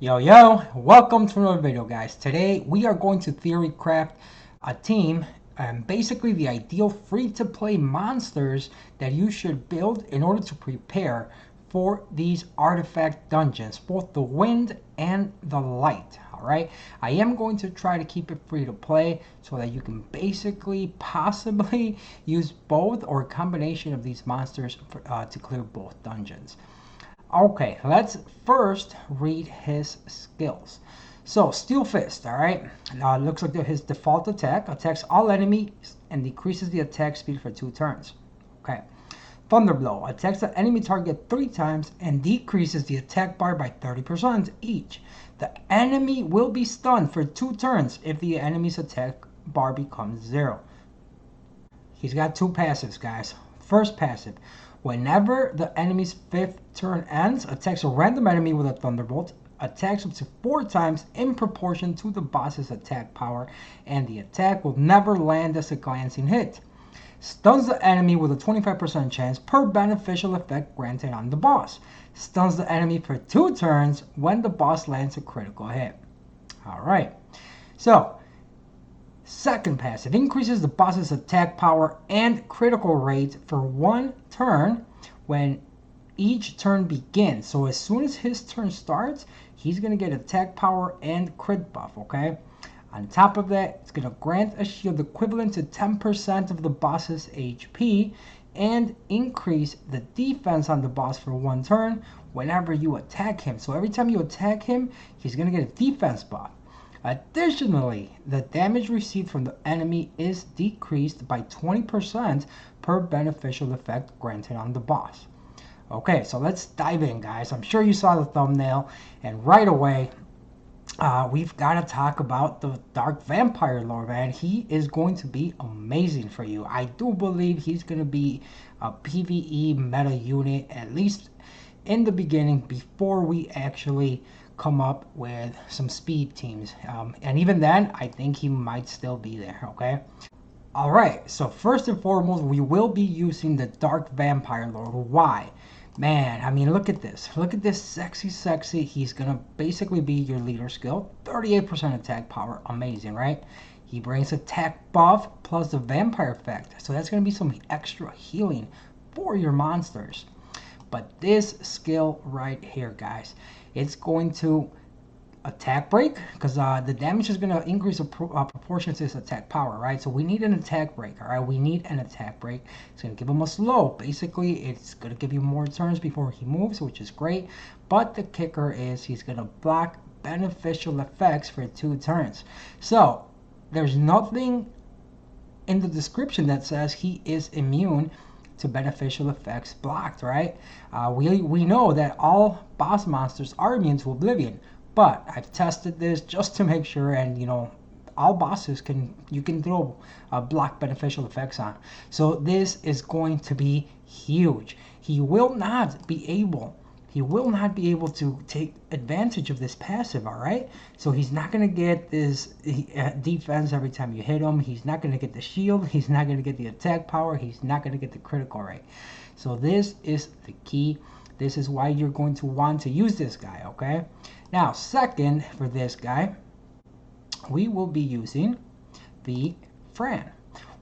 Yo, welcome to another video, guys. Today we are going to Theorycraft a team and basically the ideal free-to-play monsters that you should build in order to prepare for these artifact dungeons, both the wind and the light. Alright, I am going to try to keep it free to play so that you can basically possibly use both or a combination of these monsters to clear both dungeons. Okay, let's first read his skills. So, Steel Fist, alright? Looks like his default attack attacks all enemies and decreases the attack speed for 2 turns. Okay. Thunder Blow attacks the enemy target 3 times and decreases the attack bar by 30% each. The enemy will be stunned for 2 turns if the enemy's attack bar becomes 0. He's got 2 passives, guys. First passive. Whenever the enemy's 5th turn ends, attacks a random enemy with a Thunderbolt, attacks up to 4 times in proportion to the boss's attack power, and the attack will never land as a glancing hit. Stuns the enemy with a 25% chance per beneficial effect granted on the boss. Stuns the enemy for 2 turns when the boss lands a critical hit. Alright, so second passive increases the boss's attack power and critical rate for 1 turn when each turn begins. So as soon as his turn starts, he's going to get attack power and crit buff, okay? On top of that, it's going to grant a shield equivalent to 10% of the boss's HP and increase the defense on the boss for 1 turn whenever you attack him. So every time you attack him, he's going to get a defense buff. Additionally, the damage received from the enemy is decreased by 20% per beneficial effect granted on the boss. Okay, so let's dive in, guys. I'm sure you saw the thumbnail, and right away, we've got to talk about the Dark Vampire Lord, man. He is going to be amazing for you. I do believe he's going to be a PvE meta unit, at least in the beginning, before we actually come up with some speed teams, and even then I think he might still be there. Okay, all right, so first and foremost we will be using the Dark Vampire Lord. Why? Man, I mean, look at this sexy. He's gonna basically be your leader skill, 38% attack power, amazing, right? He brings attack buff plus the vampire effect, so that's gonna be some extra healing for your monsters. But this skill right here, guys, it's going to attack break because the damage is going to increase a proportion to his attack power, right? So we need an attack break, all right? We need an attack break. It's going to give him a slow. Basically, it's going to give you more turns before he moves, which is great. But the kicker is he's going to block beneficial effects for 2 turns. So there's nothing in the description that says he is immune to beneficial effects blocked, right? We know that all boss monsters are immune to Oblivion, but I've tested this just to make sure, and you know, all bosses you can throw block beneficial effects on. So this is going to be huge. He will not be able to take advantage of this passive, all right? So he's not going to get this defense every time you hit him. He's not going to get the shield. He's not going to get the attack power. He's not going to get the critical rate. So this is the key. This is why you're going to want to use this guy, okay? Now, second, for this guy, we will be using the Fran.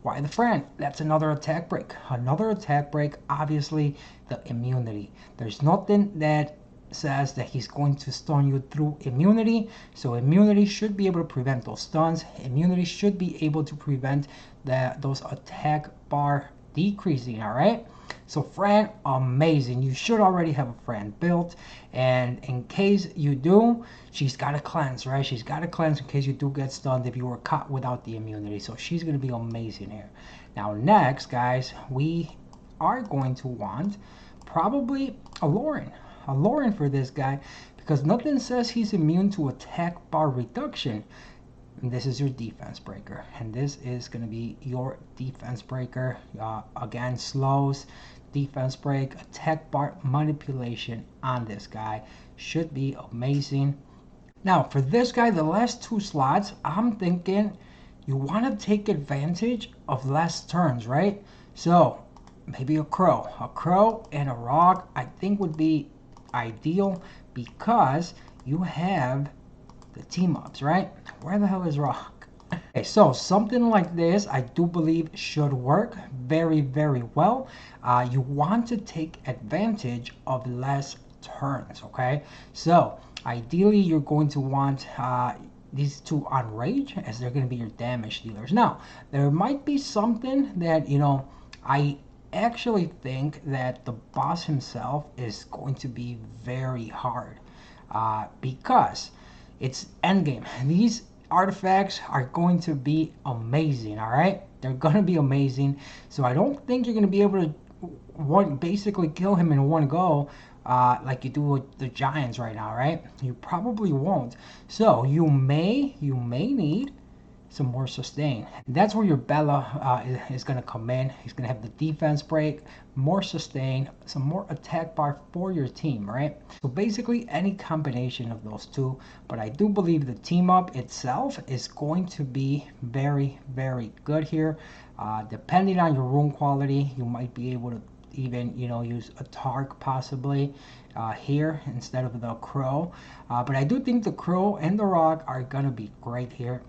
Why the Fran? That's another attack break. Another attack break, obviously, the immunity. There's nothing that says that he's going to stun you through immunity. So immunity should be able to prevent those stuns. Immunity should be able to prevent those attack bar decreasing, all right? So Fran, amazing. You should already have a Fran built. And in case you do, she's got a cleanse, right? She's got a cleanse in case you do get stunned if you were caught without the immunity. So she's going to be amazing here. Now next, guys, we are going to want probably a Lauren. A Lauren for this guy, because nothing says he's immune to attack bar reduction. And this is your defense breaker, and this is going to be your defense breaker. Again, slows, defense break, attack bar manipulation on this guy should be amazing. Now for this guy, the last 2 slots, I'm thinking you want to take advantage of less turns, right? So maybe a crow and a rock I think would be ideal, because you have the team ups, right? Where the hell is Rock? Okay, so something like this, I do believe should work very, very well. You want to take advantage of less turns, okay? So ideally, you're going to want these two on rage, as they're going to be your damage dealers. Now, there might be something that, I actually think that the boss himself is going to be very hard because it's endgame. These artifacts are going to be amazing, all right? They're going to be amazing. So I don't think you're going to be able to basically kill him in one go like you do with the giants right now, right? You probably won't. So you may need some more sustain. That's where your Bella is going to come in. He's going to have the defense break, more sustain, some more attack bar for your team, right? So basically any combination of those two, but I do believe the team up itself is going to be very, very good here. Depending on your rune quality, you might be able to even use a Tark possibly here instead of the Crow. But I do think the Crow and the Rock are going to be great here.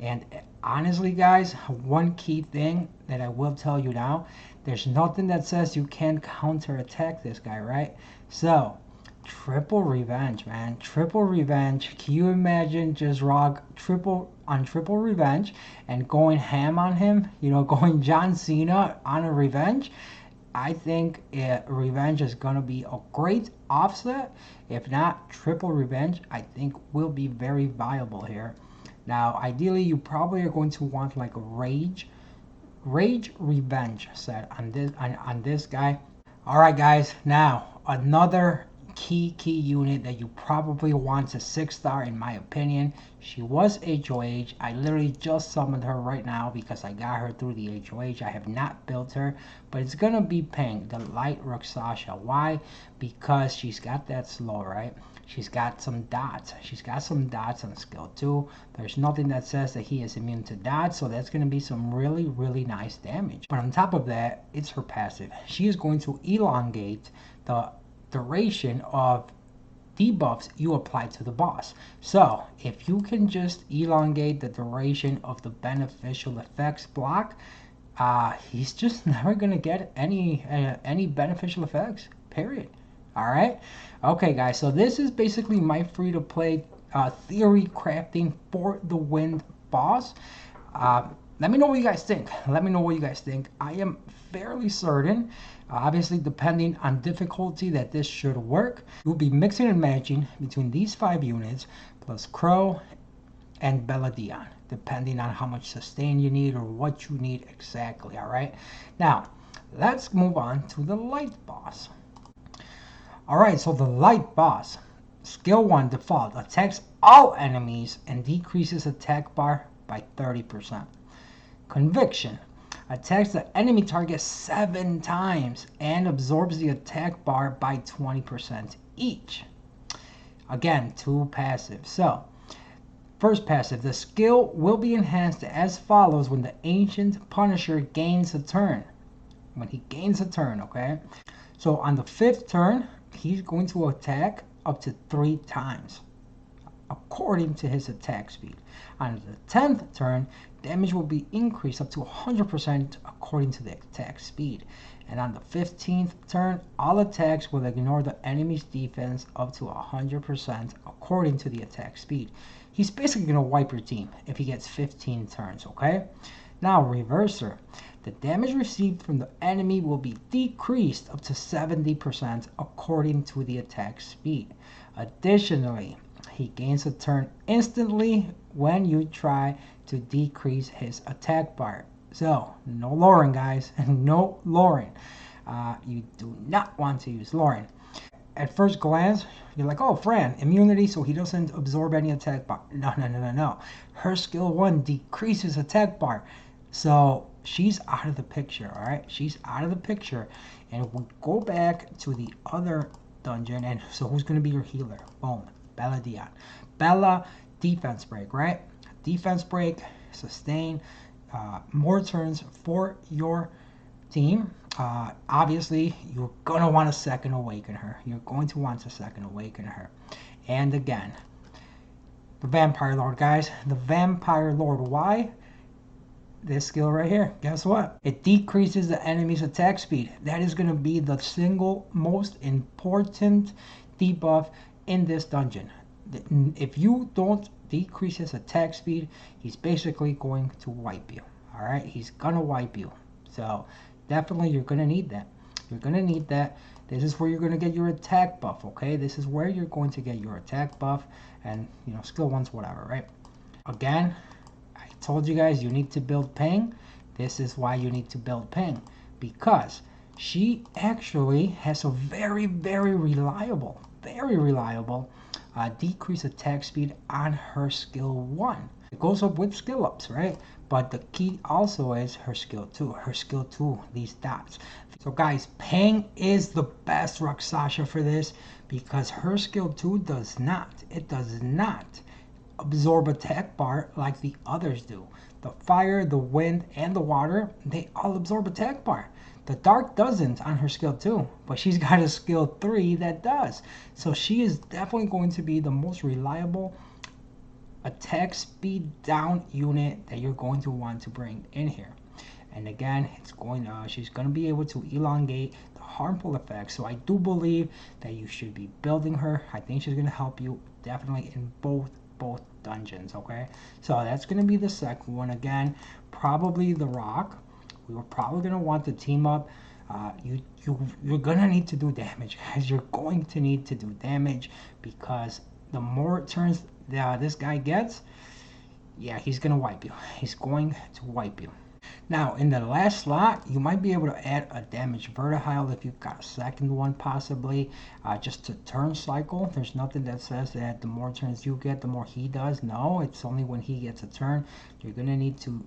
And honestly, guys, one key thing that I will tell you now, there's nothing that says you can counterattack this guy, right? So, triple revenge, man. Triple revenge. Can you imagine just Rock triple revenge and going ham on him? Going John Cena on a revenge? I think revenge is going to be a great offset. If not, triple revenge, I think will be very viable here. Now, ideally, you probably are going to want like a rage revenge set on this guy. All right, guys. Now, another key unit that you probably want a 6-star in my opinion. She was HOH. I literally just summoned her right now because I got her through the HOH. I have not built her, but it's gonna be Pink, the light Rakshasa. Why? Because she's got that slow, right? She's got some dots. She's got some dots on skill 2. There's nothing that says that he is immune to dots, so that's going to be some really, really nice damage. But on top of that, it's her passive. She is going to elongate the duration of debuffs you apply to the boss. So if you can just elongate the duration of the beneficial effects block, he's just never going to get any beneficial effects, period. All right. Okay, guys. So this is basically my free-to-play theory crafting for the wind boss. Let me know what you guys think. I am fairly certain, obviously depending on difficulty, that this should work. You'll be mixing and matching between these 5 units plus Crow and Bella Dion, depending on how much sustain you need or what you need exactly. All right. Now, let's move on to the light boss. Alright, so the light boss, skill 1 default, attacks all enemies and decreases attack bar by 30%. Conviction, attacks the enemy target 7 times and absorbs the attack bar by 20% each. Again, 2 passives. So, first passive, the skill will be enhanced as follows when the Ancient Punisher gains a turn. When he gains a turn, okay? So on the 5th turn, he's going to attack up to 3 times according to his attack speed. On the 10th turn, damage will be increased up to 100% according to the attack speed. And on the 15th turn, all attacks will ignore the enemy's defense up to 100% according to the attack speed. He's basically going to wipe your team if he gets 15 turns, okay? Now, Reverser. The damage received from the enemy will be decreased up to 70% according to the attack speed. Additionally, he gains a turn instantly when you try to decrease his attack bar. So, no Lauren, guys. No Lauren. You do not want to use Lauren. At first glance, you're like, oh, Fran, immunity so he doesn't absorb any attack bar. No. Her skill 1 decreases attack bar. So she's out of the picture, all right? She's out of the picture. And we go back to the other dungeon. And so who's going to be your healer? Boom. Bella Dion. Bella, defense break, right? Defense break, sustain, more turns for your team. Obviously, you're going to want to second awaken her. You're going to want to second awaken her. And again, the Vampire Lord, guys. The Vampire Lord. Why? This skill right here. Guess what? It decreases the enemy's attack speed. That is going to be the single most important debuff in this dungeon. If you don't decrease his attack speed, he's basically going to wipe you. Alright? He's going to wipe you. So, definitely you're going to need that. You're going to need that. This is where you're going to get your attack buff, okay? This is where you're going to get your attack buff. And, you know, skill 1's whatever, right? Again, I told you guys you need to build Ping. This is why you need to build Ping. Because she actually has a very, very reliable decrease attack speed on her skill 1. It goes up with skill ups, right? But the key also is her skill 2. Her skill 2, these dots. So guys, Ping is the best Rakshasa for this because her skill 2 does not absorb attack bar like the others do. The fire, the wind, and the water, they all absorb attack bar. The dark doesn't on her skill 2, but she's got a skill 3 that does. So she is definitely going to be the most reliable attack speed down unit that you're going to want to bring in here. And again, she's going to be able to elongate the harmful effects. So I do believe that you should be building her. I think she's going to help you definitely in both dungeons, okay? So that's going to be the second one. Again, probably the Rock. We were probably going to want to team up. You're going to need to do damage, guys. You're going to need to do damage because the more turns this guy gets, yeah, he's going to wipe you. He's going to wipe you. Now, in the last slot, you might be able to add a damage vertihile if you've got a second one, possibly, just to turn cycle. There's nothing that says that the more turns you get, the more he does. No, it's only when he gets a turn. You're going to need to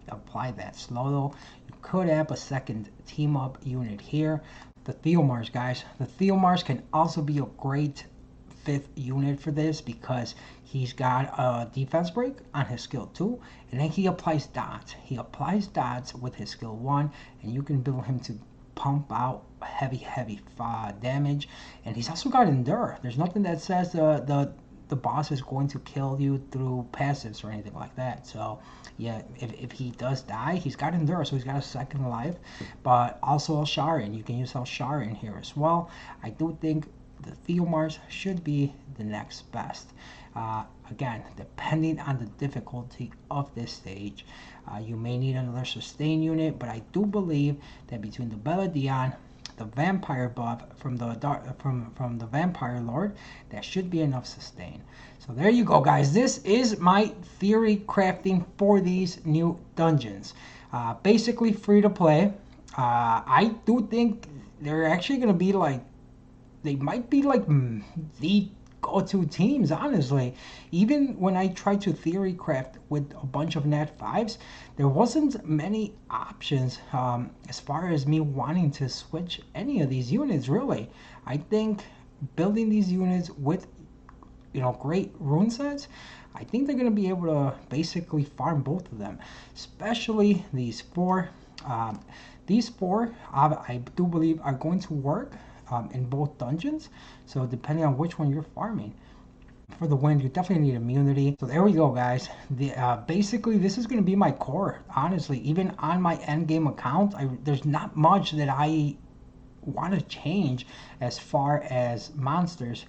apply that slow, though. You could have a second team-up unit here. The Theomars, guys. The Theomars can also be a great 5th unit for this because he's got a defense break on his skill 2 and then he applies dots. He applies dots with his skill 1 and you can build him to pump out heavy damage. And he's also got endure. There's nothing that says the boss is going to kill you through passives or anything like that. So yeah, if he does die, he's got endure, so he's got a second life, but also Elsharin. You can use Elsharin here as well. I do think the Theomars should be the next best. Again, depending on the difficulty of this stage, you may need another sustain unit, but I do believe that between the Belladon, the vampire buff from the Vampire Lord, that should be enough sustain. So there you go, guys. This is my theory crafting for these new dungeons. Basically free to play. I do think they're actually going to be like, they might be like the go-to teams, honestly. Even when I tried to theory craft with a bunch of nat 5s, there wasn't many options as far as me wanting to switch any of these units, really. I think building these units with, you know, great rune sets, I think they're going to be able to basically farm both of them, especially these 4. These 4, I do believe, are going to work in both dungeons, so depending on which one you're farming. For the wind, you definitely need immunity. So there we go, guys. Basically this is going to be my core, honestly. Even on my end game account, there's not much that I want to change as far as monsters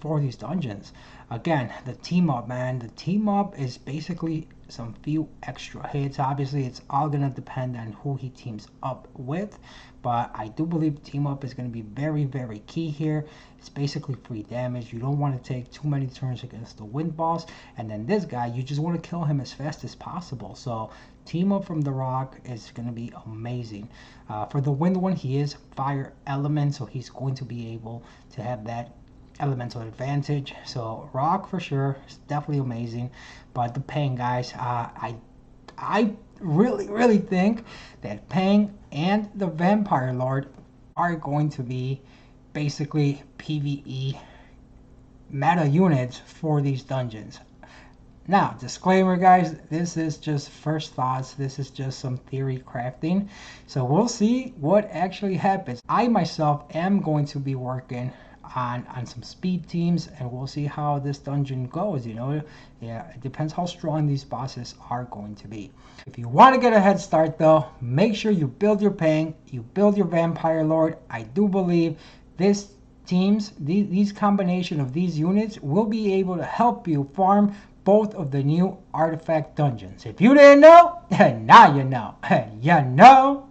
for these dungeons. Again, the team up, man. The team up is basically some few extra hits. Obviously, it's all going to depend on who he teams up with, but I do believe team up is going to be very key here. It's basically free damage. You don't want to take too many turns against the wind boss, and then this guy, you just want to kill him as fast as possible. So team up from the Rock is going to be amazing. For the wind one, he is fire element, so he's going to be able to have that elemental advantage. So Rock for sure is definitely amazing. But the Pang, guys, I really think that Pang and the Vampire Lord are going to be basically PvE meta units for these dungeons. Now, disclaimer, guys, this is just first thoughts. This is just some theory crafting. So we'll see what actually happens. I myself am going to be working on some speed teams, and we'll see how this dungeon goes. Yeah, it depends how strong these bosses are going to be. If you want to get a head start though, make sure you build your Pang, you build your Vampire Lord. I do believe these combination of these units will be able to help you farm both of the new artifact dungeons. If you didn't know, now you know. You know.